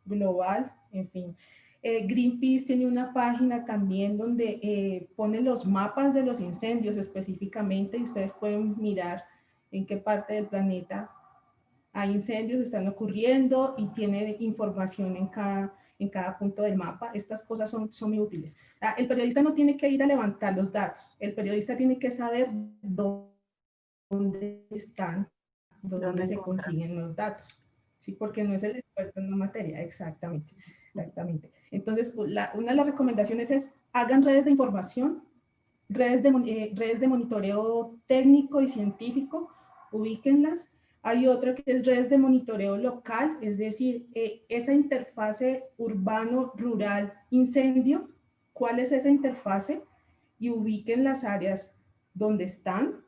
global, en fin. Greenpeace tiene una página también donde pone los mapas de los incendios específicamente y ustedes pueden mirar en qué parte del planeta hay incendios, están ocurriendo y tiene información en cada punto del mapa. Estas cosas son muy útiles. El periodista no tiene que ir a levantar los datos, el periodista tiene que saber dónde están, dónde se consiguen los datos, ¿sí? Porque no es el experto en la materia, exactamente. Entonces, una de las recomendaciones es hagan redes de información, redes de monitoreo técnico y científico, ubíquenlas. Hay otra que es redes de monitoreo local, es decir, esa interfase urbano-rural-incendio, ¿cuál es esa interfase? Y ubiquen las áreas donde están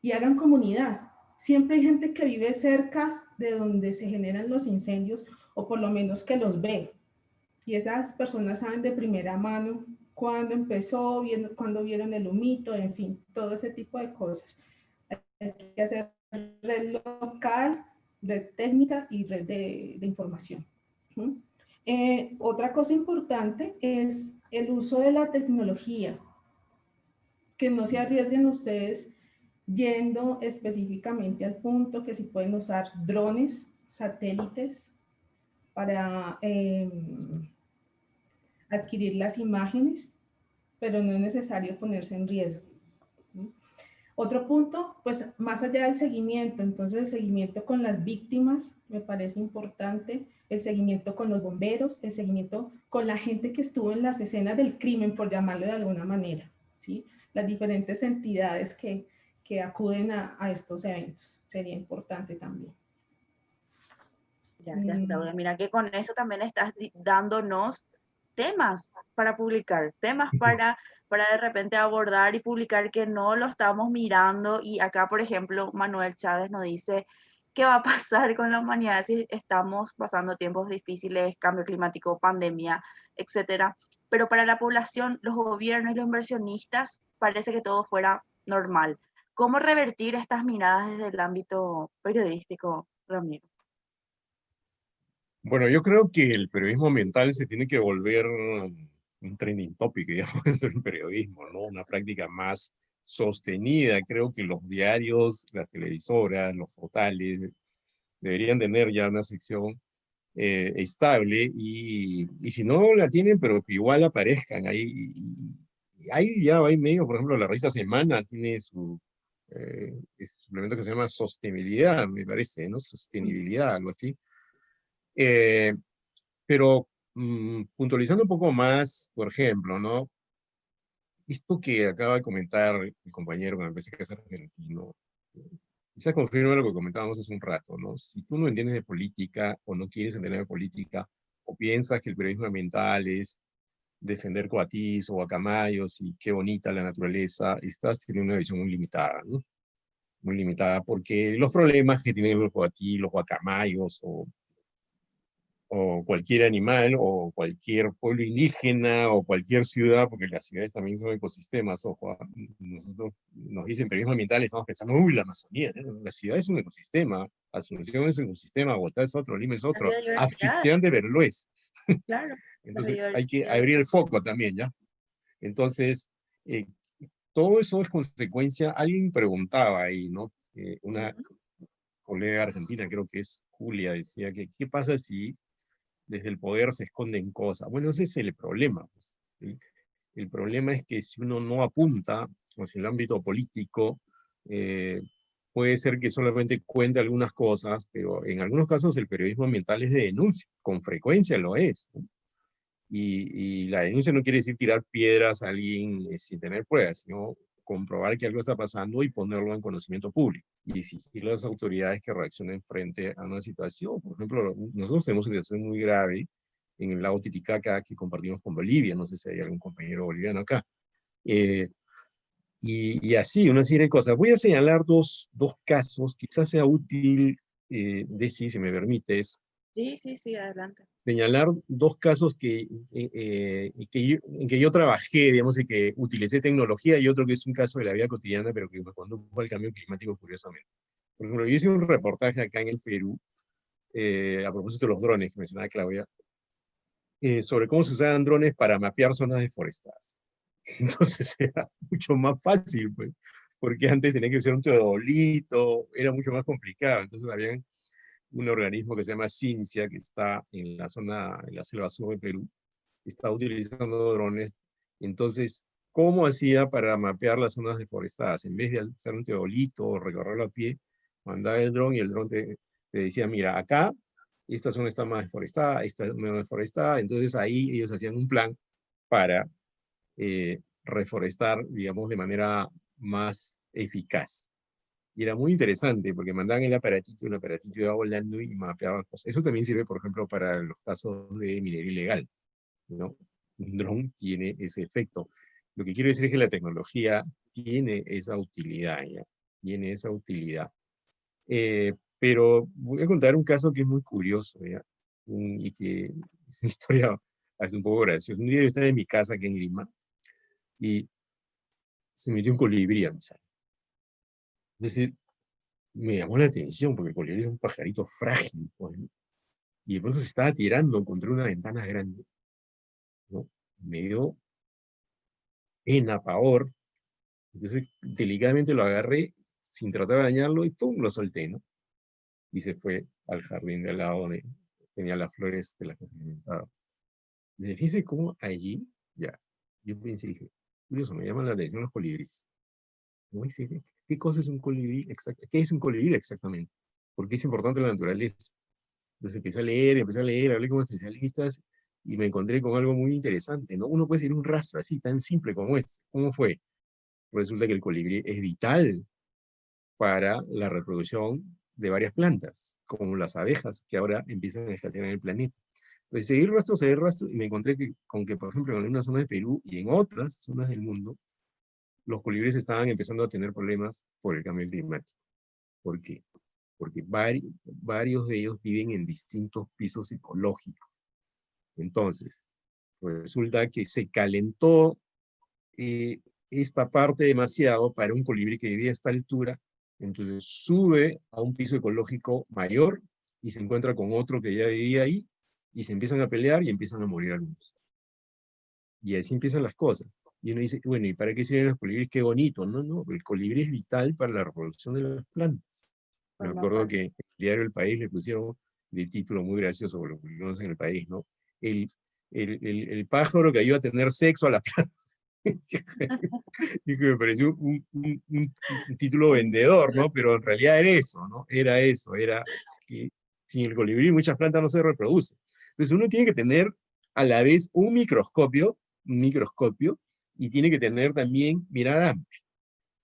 y hagan comunidad. Siempre hay gente que vive cerca de donde se generan los incendios o por lo menos que los ve. Y esas personas saben de primera mano cuándo empezó, cuándo vieron el humito, en fin, todo ese tipo de cosas. Hay que hacer red local, red técnica y red de información. Otra cosa importante es el uso de la tecnología, que no se arriesguen ustedes yendo específicamente al punto que si pueden usar drones, satélites para adquirir las imágenes, pero no es necesario ponerse en riesgo. Otro punto, pues más allá del seguimiento, entonces el seguimiento con las víctimas me parece importante, el seguimiento con los bomberos, el seguimiento con la gente que estuvo en las escenas del crimen, por llamarlo de alguna manera, ¿sí? Las diferentes entidades que acuden a estos eventos, sería importante también. Gracias, Claudia. Mira que con eso también estás dándonos temas para publicar, temas para de repente abordar y publicar que no lo estamos mirando. Y acá, por ejemplo, Manuel Chávez nos dice, ¿qué va a pasar con la humanidad si estamos pasando tiempos difíciles, cambio climático, pandemia, etcétera? Pero para la población, los gobiernos y los inversionistas parece que todo fuera normal. ¿Cómo revertir estas miradas desde el ámbito periodístico, Ramiro? Bueno, yo creo que el periodismo ambiental se tiene que volver un trending topic, digamos, dentro del periodismo, ¿no? Una práctica más sostenida. Creo que los diarios, las televisoras, los portales deberían tener ya una sección estable y si no la tienen, pero que igual aparezcan ahí. Ahí ya hay medios, por ejemplo, la revista Semana tiene su suplemento que se llama Sostenibilidad, me parece, ¿no? Sostenibilidad, algo así. Pero puntualizando un poco más, por ejemplo, ¿no? Esto que acaba de comentar el compañero, que me parece que es argentino, quizás confirma lo que comentábamos hace un rato, ¿no? Si tú no entiendes de política o no quieres entender de política, o piensas que el periodismo ambiental es defender coatís o guacamayos y qué bonita la naturaleza, estás teniendo una visión muy limitada, ¿no? Muy limitada, porque los problemas que tienen los coatís, los guacamayos o cualquier animal, o cualquier pueblo indígena, o cualquier ciudad, porque las ciudades también son ecosistemas, ojo, nosotros nos dicen periodismo ambiental, estamos pensando, uy, la Amazonía, ¿no? La ciudad es un ecosistema, Asunción es un ecosistema, Bogotá es otro, Lima es La otro, biodiversidad, asfixiante, pero lo es. claro. La Entonces hay que biodiversidad. abrir el foco también, ¿ya? Entonces, todo eso es consecuencia, alguien preguntaba ahí, ¿no? Una colega argentina, creo que es Julia, decía que, ¿qué pasa si desde el poder se esconden cosas? Bueno, ese es el problema. Pues. El problema es que si uno no apunta hacia el ámbito político, puede ser que solamente cuente algunas cosas, pero en algunos casos el periodismo ambiental es de denuncia, con frecuencia lo es. ¿No? Y la denuncia no quiere decir tirar piedras a alguien sin tener pruebas, sino comprobar que algo está pasando y ponerlo en conocimiento público y exigir a las autoridades que reaccionen frente a una situación. Por ejemplo, nosotros tenemos una situación muy grave en el lago Titicaca que compartimos con Bolivia, no sé si hay algún compañero boliviano acá. Y así, una serie de cosas. Voy a señalar dos casos, quizás sea útil, Desi, si me permites, Sí, adelante. señalar dos casos en que yo trabajé, digamos, y que utilicé tecnología, y otro que es un caso de la vida cotidiana, pero que me condujo al cambio climático, curiosamente. Por ejemplo, yo hice un reportaje acá en el Perú, a propósito de los drones que mencionaba Claudia, sobre cómo se usaban drones para mapear zonas deforestadas. Entonces era mucho más fácil, pues, porque antes tenía que usar un teodolito, era mucho más complicado. Entonces habían un organismo que se llama Cincia, que está en la zona, en la selva sur de Perú, está utilizando drones. Entonces, ¿cómo hacía para mapear las zonas deforestadas? En vez de hacer un teodolito o recorrerlo a pie, mandaba el dron y el dron te decía, mira, acá, esta zona está más deforestada, esta es menos deforestada. Entonces ahí ellos hacían un plan para reforestar, digamos, de manera más eficaz. Y era muy interesante porque mandaban el aparatito iba volando y mapeaban cosas. Eso también sirve, por ejemplo, para los casos de minería ilegal, ¿no? Un dron tiene ese efecto. Lo que quiero decir es que la tecnología tiene esa utilidad, ¿ya? Tiene esa utilidad. Pero voy a contar un caso que es muy curioso, ¿ya? Y que es una historia hace un poco graciosa. Un día yo estaba en mi casa aquí en Lima y se metió un colibrí a mi sala. Es decir, me llamó la atención, porque el colibrí es un pajarito frágil, pues, ¿no? Y de pronto se estaba tirando contra una ventana grande, ¿no? Me dio pena, pavor. Entonces, delicadamente lo agarré, sin tratar de dañarlo, y ¡pum!, lo solté, ¿no? Y se fue al jardín de al lado donde tenía las flores de las que se alimentaba. Entonces, fíjense cómo allí, ya, yo pensé, dije, curioso, me llaman la atención los colibríes. ¿No? Dice, ¿qué cosa es un colibrí? ¿Qué es un colibrí exactamente? ¿Por qué es importante la naturaleza? Entonces empecé a leer, hablé con especialistas y me encontré con algo muy interesante, ¿no? Uno puede seguir un rastro así, tan simple como este. ¿Cómo fue? Resulta que el colibrí es vital para la reproducción de varias plantas, como las abejas que ahora empiezan a escasear en el planeta. Entonces seguí rastro, y me encontré con que, por ejemplo, en una zona de Perú y en otras zonas del mundo, los colibríes estaban empezando a tener problemas por el cambio climático. ¿Por qué? Porque varios de ellos viven en distintos pisos ecológicos. Entonces, pues resulta que se calentó esta parte demasiado para un colibrí que vivía a esta altura, entonces sube a un piso ecológico mayor y se encuentra con otro que ya vivía ahí, y se empiezan a pelear y empiezan a morir algunos. Y así empiezan las cosas. Y uno dice, bueno, ¿y para qué sirven los colibríes? Qué bonito. No, no, el colibrí es vital para la reproducción de las plantas. Me acuerdo que en el diario El País le pusieron de título muy gracioso, porque lo publicamos en El País, ¿no? El pájaro que ayuda a tener sexo a la planta. Y que me pareció un título vendedor, ¿no? Pero en realidad era eso, ¿no? Era eso, era que sin el colibrí muchas plantas no se reproducen. Entonces uno tiene que tener a la vez un microscopio, y tiene que tener también mirada amplia.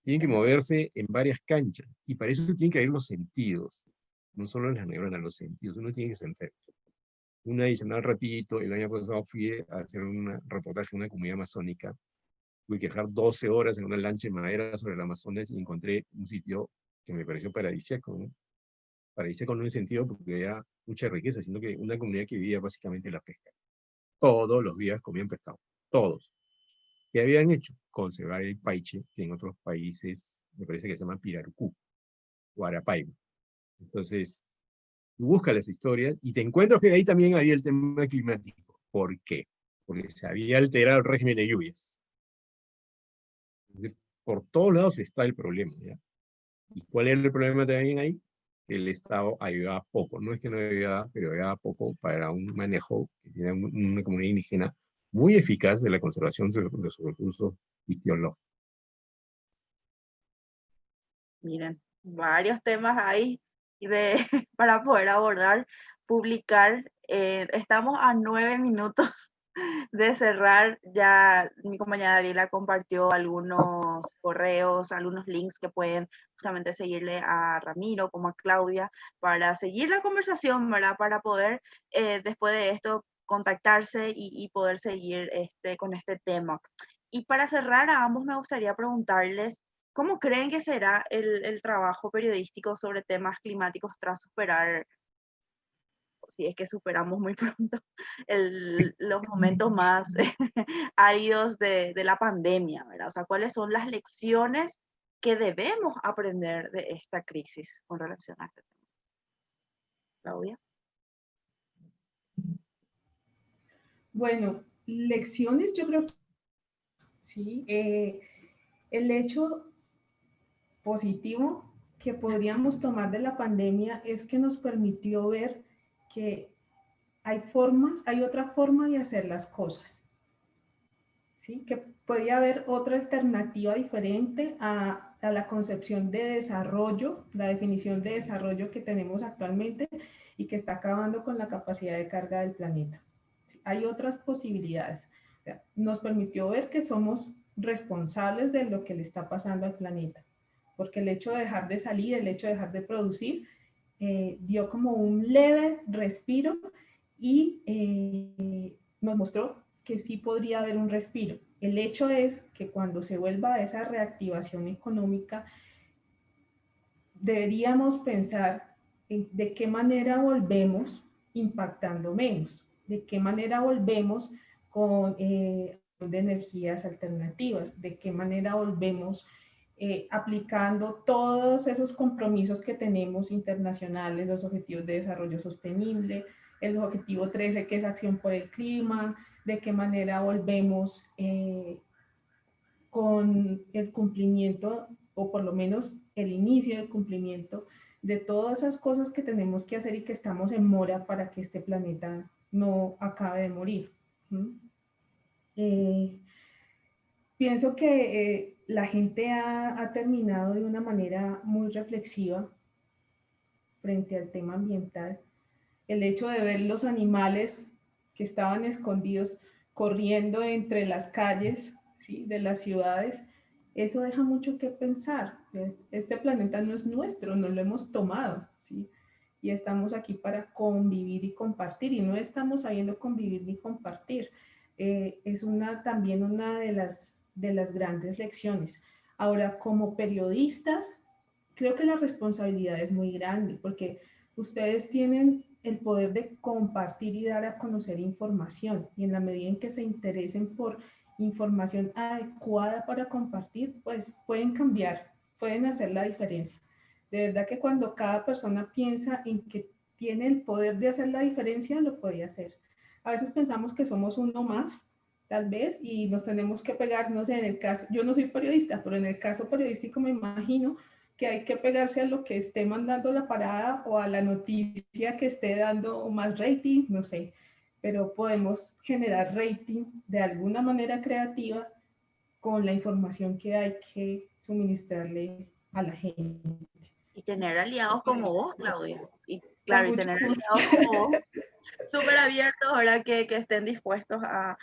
Tiene que moverse en varias canchas, y para eso tienen que haber los sentidos, no solo las neuronas, los sentidos. Uno tiene que sentir. Un adicional rapidito, el año pasado fui a hacer un reportaje en una comunidad amazónica. Tuve que dejar 12 horas en una lancha de madera sobre el Amazonas y encontré un sitio que me pareció paradisíaco, ¿no? Paradisíaco no en el sentido porque había mucha riqueza, sino que una comunidad que vivía básicamente de la pesca. Todos los días comían pescado, todos. ¿Qué habían hecho? Conservar el paiche, que en otros países me parece que se llama pirarucú o arapaiba. Entonces, tú buscas las historias y te encuentras que ahí también había el tema climático. ¿Por qué? Porque se había alterado el régimen de lluvias. Entonces, por todos lados está el problema, ¿ya? ¿Y cuál era el problema también ahí? El Estado ayudaba poco. No es que no ayudaba, pero ayudaba poco para un manejo que tiene una comunidad indígena muy eficaz de la conservación de sus recursos biológicos. Miren, varios temas ahí para poder abordar, publicar. Estamos a 9 minutos de cerrar. Ya mi compañera Ariela compartió algunos correos, algunos links que pueden justamente seguirle a Ramiro como a Claudia para seguir la conversación, ¿verdad? Para poder después de esto contactarse y poder seguir con este tema. Y para cerrar, a ambos me gustaría preguntarles, ¿cómo creen que será el trabajo periodístico sobre temas climáticos tras superar, si es que superamos muy pronto, los momentos más áridos de la pandemia, ¿verdad? O sea, ¿cuáles son las lecciones que debemos aprender de esta crisis con relación a este tema? Claudia. Bueno, lecciones yo creo que sí. El hecho positivo que podríamos tomar de la pandemia es que nos permitió ver que hay otra forma de hacer las cosas, ¿sí? Que podría haber otra alternativa diferente a la concepción de desarrollo, la definición de desarrollo que tenemos actualmente y que está acabando con la capacidad de carga del planeta. ¿Sí? Hay otras posibilidades. O sea, nos permitió ver que somos responsables de lo que le está pasando al planeta, porque el hecho de dejar de salir, el hecho de dejar de producir, dio como un leve respiro y nos mostró que sí podría haber un respiro. El hecho es que cuando se vuelva a esa reactivación económica, deberíamos pensar en de qué manera volvemos impactando menos, de qué manera volvemos con de energías alternativas, de qué manera volvemos aplicando todos esos compromisos que tenemos internacionales, los objetivos de desarrollo sostenible, el objetivo 13 que es acción por el clima, de qué manera volvemos con el cumplimiento, o por lo menos el inicio del cumplimiento de todas esas cosas que tenemos que hacer y que estamos en mora para que este planeta no acabe de morir. Pienso que la gente ha terminado de una manera muy reflexiva frente al tema ambiental. El hecho de ver los animales que estaban escondidos corriendo entre las calles, ¿sí?, de las ciudades, eso deja mucho que pensar. Este planeta no es nuestro, no lo hemos tomado, ¿sí? Y estamos aquí para convivir y compartir, y no estamos sabiendo convivir ni compartir. Es también una de las grandes lecciones. Ahora, como periodistas, creo que la responsabilidad es muy grande, porque ustedes tienen el poder de compartir y dar a conocer información, y en la medida en que se interesen por información adecuada para compartir, pues pueden cambiar, pueden hacer la diferencia. De verdad que cuando cada persona piensa en que tiene el poder de hacer la diferencia, lo puede hacer. A veces pensamos que somos uno más, tal vez, y nos tenemos que pegar, no sé, en el caso, yo no soy periodista, pero en el caso periodístico me imagino que hay que pegarse a lo que esté mandando la parada o a la noticia que esté dando más rating, no sé, pero podemos generar rating de alguna manera creativa con la información que hay que suministrarle a la gente. Y tener aliados como vos, Claudia. Y Con claro, y mucho tener gusto. aliados como vos, súper abiertos, ¿verdad? Que estén dispuestos a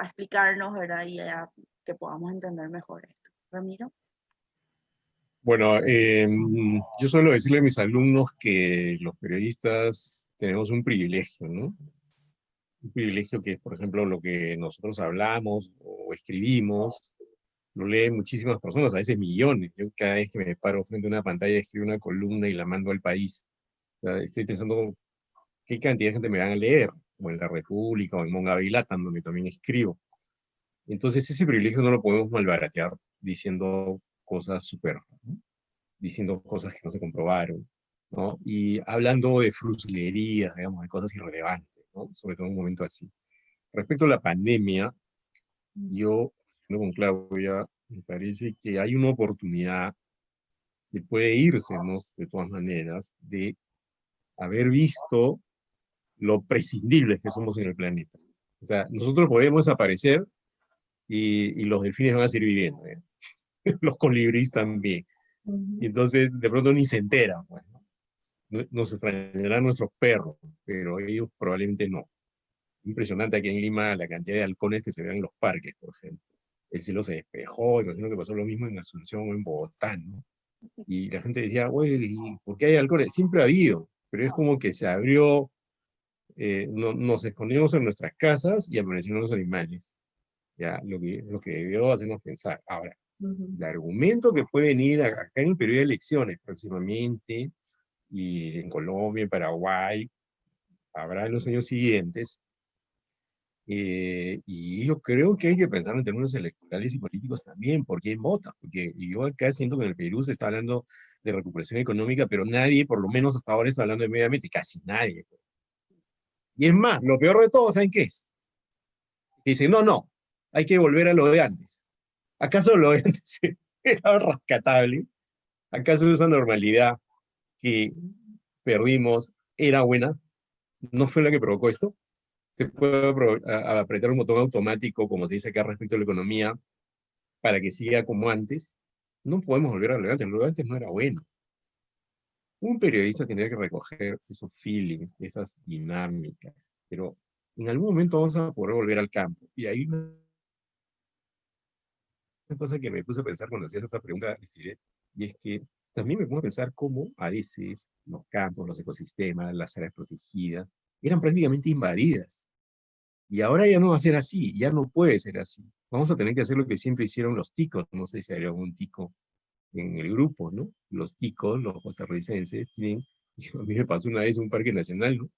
explicarnos, ¿verdad? Y a que podamos entender mejor esto. Ramiro. Bueno, yo suelo decirle a mis alumnos que los periodistas tenemos un privilegio, ¿no? Un privilegio que es, por ejemplo, lo que nosotros hablamos o escribimos, lo leen muchísimas personas, a veces millones. Yo cada vez que me paro frente a una pantalla escribo una columna y la mando al país. O sea, estoy pensando qué cantidad de gente me van a leer, como en La República o en Mongavilatan, donde también escribo. Entonces ese privilegio no lo podemos malbaratear diciendo cosas súper, ¿no?, diciendo cosas que no se comprobaron, ¿no? Y hablando de fruslerías, digamos, de cosas irrelevantes, ¿no? Sobre todo en un momento así. Respecto a la pandemia, yo, con Claudia, me parece que hay una oportunidad que puede irsenos, de todas maneras, de haber visto lo prescindibles que somos en el planeta. O sea, nosotros podemos desaparecer y los delfines van a seguir viviendo, ¿eh? Los colibríes también. Y entonces, de pronto ni se enteran, pues, ¿no? Nos extrañarán nuestros perros, pero ellos probablemente no. Impresionante aquí en Lima la cantidad de halcones que se ven en los parques, por ejemplo. El cielo se despejó, imagino que pasó lo mismo en Asunción o en Bogotá, ¿no? Y la gente decía, güey, ¿por qué hay halcones? Siempre ha habido, pero es como que se abrió, nos escondimos en nuestras casas y aparecieron los animales. Ya, lo que debió hacernos pensar. Ahora, el argumento que puede venir acá en el periodo de elecciones próximamente, y en Colombia, en Paraguay, habrá en los años siguientes, y yo creo que hay que pensar en términos electorales y políticos también, por quién vota, porque yo acá siento que en el Perú se está hablando de recuperación económica, pero nadie, por lo menos hasta ahora, está hablando de medio ambiente, casi nadie. Y es más, lo peor de todo, ¿saben qué es? Que dicen, no, hay que volver a lo de antes. ¿Acaso lo de antes era rescatable? ¿Acaso esa normalidad que perdimos era buena? ¿No fue la que provocó esto? Se puede apretar un botón automático, como se dice acá respecto a la economía, para que siga como antes. No podemos volver a lo de antes no era bueno. Un periodista tenía que recoger esos feelings, esas dinámicas, pero en algún momento vamos a poder volver al campo. Y hay una cosa que me puse a pensar cuando hacías esta pregunta, y es que también me pongo a pensar cómo a veces los campos, los ecosistemas, las áreas protegidas, eran prácticamente invadidas. Y ahora ya no va a ser así, ya no puede ser así. Vamos a tener que hacer lo que siempre hicieron los ticos. No sé si hay algún tico en el grupo, ¿no? Los ticos, los costarricenses, tienen, a mí me pasó una vez en un parque nacional, ¿no?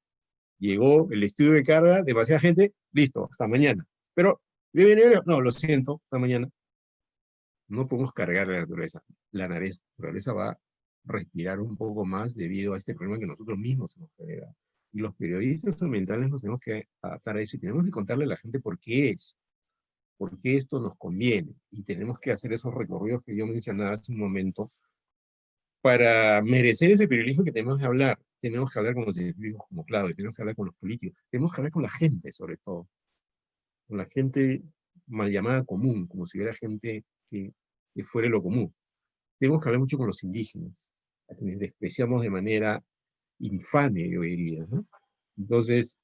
Llegó el estudio de carga, demasiada gente, listo, hasta mañana. Pero, no, lo siento, hasta mañana. No podemos cargar a la naturaleza. La naturaleza va a respirar un poco más debido a este problema que nosotros mismos hemos generado. Y los periodistas ambientales nos tenemos que adaptar a eso y tenemos que contarle a la gente por qué esto nos conviene. Y tenemos que hacer esos recorridos que yo mencionaba hace un momento para merecer ese periodismo que tenemos que hablar. Tenemos que hablar con los científicos como Claudio, tenemos que hablar con los políticos, tenemos que hablar con la gente sobre todo. Con la gente mal llamada común, como si hubiera gente que fuera lo común. Tenemos que hablar mucho con los indígenas, a quienes despreciamos de manera infame, yo diría, ¿no? Entonces,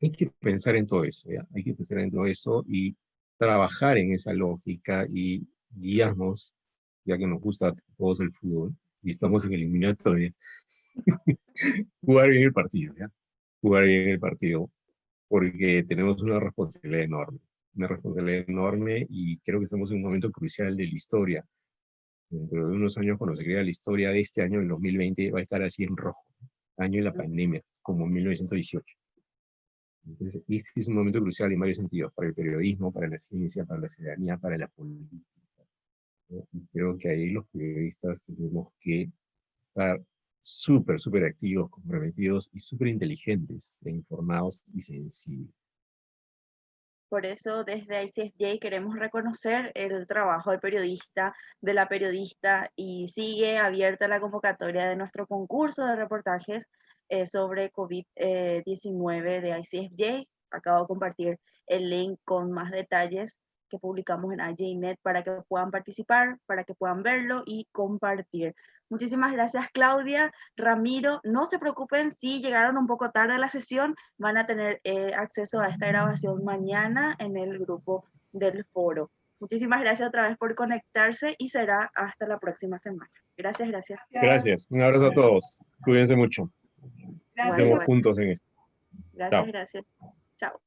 hay que pensar en todo eso, ¿ya? Hay que pensar en todo eso y trabajar en esa lógica y guiarnos, ya que nos gusta a todos el fútbol y estamos en eliminatoria, jugar bien el partido, ¿ya? Jugar bien el partido, porque tenemos una responsabilidad enorme y creo que estamos en un momento crucial de la historia. Dentro de unos años, cuando se crea la historia de este año, el 2020, va a estar así en rojo, año de la pandemia, como en 1918. Entonces, este es un momento crucial en varios sentidos, para el periodismo, para la ciencia, para la ciudadanía, para la política, ¿no? Y creo que ahí los periodistas tenemos que estar súper, súper activos, comprometidos y súper inteligentes, e informados y sensibles. Por eso desde ICFJ queremos reconocer el trabajo del periodista, de la periodista, y sigue abierta la convocatoria de nuestro concurso de reportajes sobre COVID-19 de ICFJ. Acabo de compartir el link con más detalles que publicamos en IJNet para que puedan participar, para que puedan verlo y compartir. Muchísimas gracias, Claudia. Ramiro, no se preocupen si llegaron un poco tarde a la sesión, van a tener acceso a esta grabación mañana en el grupo del foro. Muchísimas gracias otra vez por conectarse y será hasta la próxima semana. Gracias, gracias. Gracias. Un abrazo a todos. Cuídense mucho. Gracias. Estemos juntos en esto. Gracias, Chao. gracias. Chao.